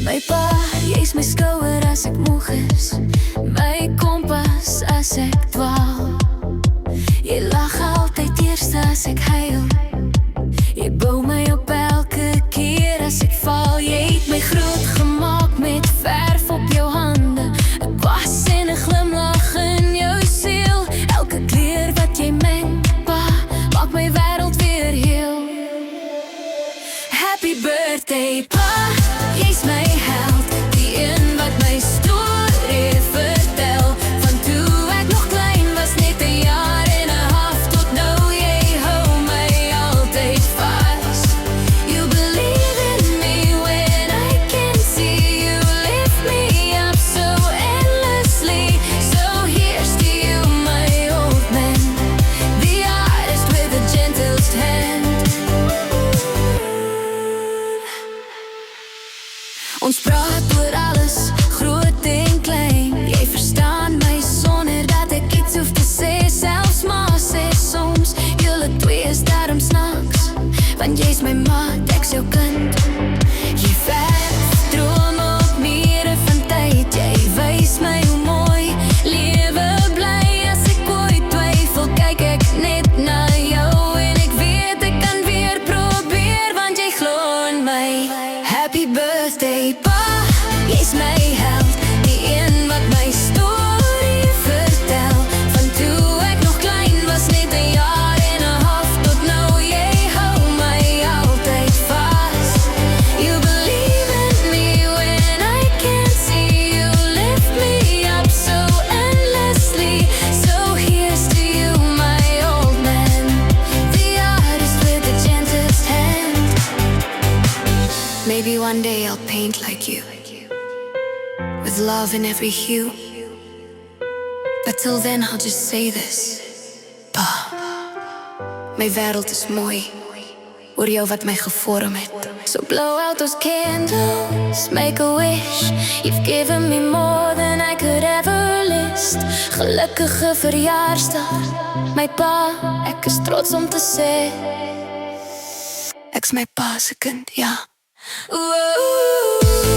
My pa, jy's my skouer as ek moeg is, my kompas as ek dwaal. Jy lag altyd eerste as ek huil, jy bou my op elke keer as ek val. Jy het my groot gemaak met verf op jou hande, 'n was en 'n glimlach in jou siel. Elke kleur wat jy meng, pa, maak my wêreld weer heel. Happy birthday, pa, jy's my held, die een wat my storie vertel. Van toe ek nog klein was, net 'n jaar en 'n half, tot nou jy hou my altyd vas. You believe in me when I can't see, you lift me up so endlessly. So here's to you, my old man, the artist with the gentlest hand. Ons praat oor alles, groot en klein. Jy verstaan my sonder dat ek iets hoef te sê. Selfs ma sê soms, julle twee is daarom snaaks, want jy's my maat, ek's jou kind. Jy verf drome op mure van tyd. Jy wys my hoe mooi lewe bly. As ek ooit twyfel, kyk ek net na jou en ek weet ek kan weer probeer, want jy glo in my. Happy birthday, pa, jy's my held, die een wat my storie vertel. Van toe ek nog klein was, net 'n jaar en 'n half, tot nou jy hou my altyd vas. You believe in me when I can't see, you lift me up so endlessly. So here's to you, my old man, the artist with the gentlest hand. Maybe one day I'll paint like you, with love in every hue. But till then I'll just say this, pa, my wêreld is mooi oor jou wat my gevorm het. So blow out those candles, make a wish. You've given me more than I could ever list. Gelukkige verjaarsdag, my pa, ek is trots om te sê, ek's my pa se kind, ja. Ooh.